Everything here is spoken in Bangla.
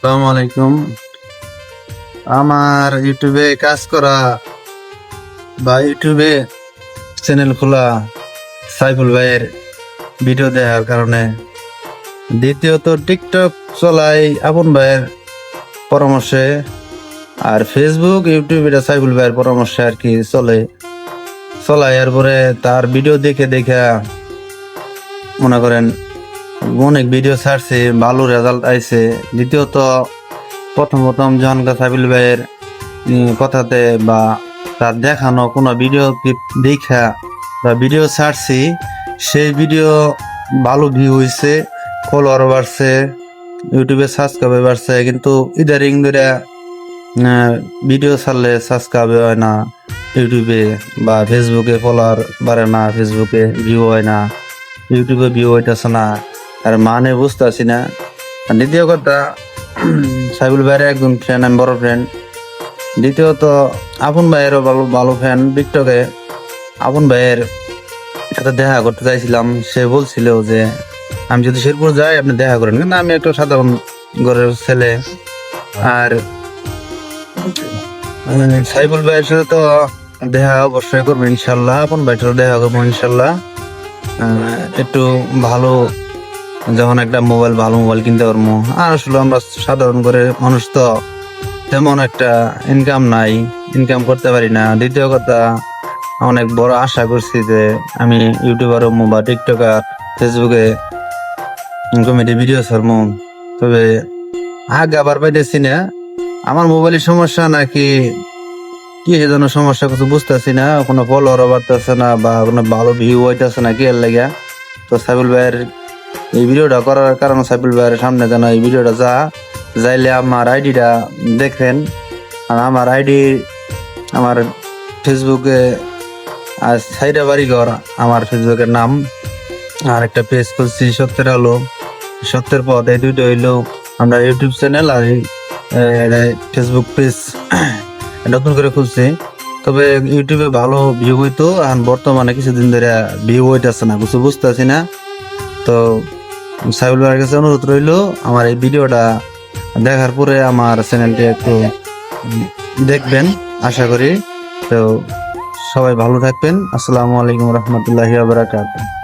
আসসালামু আলাইকুম। আমার ইউটিউবে কাজ করা বা ইউটিউবে চ্যানেল খোলা সাইফুল ভাইয়ের ভিডিও দেখার কারণে, দ্বিতীয়ত টিকটক চলাই আপন ভাইয়ের পরামর্শে, আর ফেসবুক ইউটিউব এটা সাইফুল ভাইয়ের পরামর্শে আর কি চলাই। এরপরে তার ভিডিও দেখে দেখে মনে করেন অনেক ভিডিও ছাড়ছে, ভালো রেজাল্ট আইছে। দ্বিতীয়ত প্রথম যখন সাইফুল ভাইয়ের কথাতে বা তার দেখানো কোনো ভিডিও ক্লিপ দেখা বা ভিডিও ছাড়ছি, সেই ভিডিও ভালো ভিউ হয়েছে, ফলোয়ার বাড়ছে, ইউটিউবে সাবস্ক্রাইব বাড়ছে। কিন্তু ইদারিং ধরে ভিডিও ছাড়লে সাবস্ক্রাইব হয় না ইউটিউবে, বা ফেসবুকে ফলোয়ার বাড়ে না, ফেসবুকে ভিউ হয় না, ইউটিউবে ভিউ হইতেছে না। আর মানে বুঝতেছি না। আর দ্বিতীয় কথা, সাইফুল ভাইয়ের একজন ফ্রেন্ড, আমি বড় ফ্রেন্ড। দ্বিতীয়ত আপন ভাইয়েরও ভালো ভালো ফ্যান টিকটকে। আপন ভাইয়ের সাথে দেখা করতে চাইছিলাম, সে বলছিল যে আমি যদি শেরপুর যাই আপনি দেখা করেন, কিন্তু আমি একটা সাধারণ ঘরের ছেলে। আর সাইফুল ভাইয়ের সাথে তো দেখা অবশ্যই করবো ইনশাল্লাহ, আপন ভাইয়ের সাথে দেখা করবো ইনশাল্লাহ। একটু ভালো, যখন একটা ভালো মোবাইল কিনতে পারবো। আর আসলে আমরা সাধারণ করে মানুষ তো, তেমন একটা ইনকাম নাই, ইনকাম করতে পারি না। দ্বিতীয় কথা, অনেক বড় আশা করছি যে আমি ইউটিউবার হবো বা টিকটকার, ফেসবুকে কমেডি ভিডিও ছাড়বো, তবে আবার পাইতেছি না। আমার মোবাইলের সমস্যা নাকি কি যেন সমস্যা, কিছু বুঝতেছি না। কোনো ফলোয়ারও বাড়তেছে না বা কোনো ভালো ভিউ হইতেছে না, কি এর লাগে। তো সাইফুল ভাইয়ের এই ভিডিওটা করার কারণ, সাইফুল ভাইয়ের সামনে যেন এই ভিডিওটা যাইলে আমার আইডিটা দেখেন। আর আমার আইডি, আমার ফেসবুকে আজ সাইডা বাড়িঘর আমার ফেসবুকের নাম। আর একটা পেজ খুলছি সত্যের আলো, সত্যের পথ, এই দুইটা হইলো আমরা ইউটিউব চ্যানেল। আর ফেসবুক পেজ নতুন করে খুলছি। তবে ইউটিউবে ভালো ভিউ হইতো, আর বর্তমানে কিছুদিন ধরে ভিউ হইতেছে না, কিছু বুঝতেছি না। তো সাইফুল ভাইয়ের কাছে অনুরোধ রইলো, আমার এই ভিডিওটা দেখার পরে আমার চ্যানেলটি একটু দেখবেন আশা করি। তো সবাই ভালো থাকবেন। আসসালামু আলাইকুম রহমতুল্লাহি ওয়া বারাকাতুহু।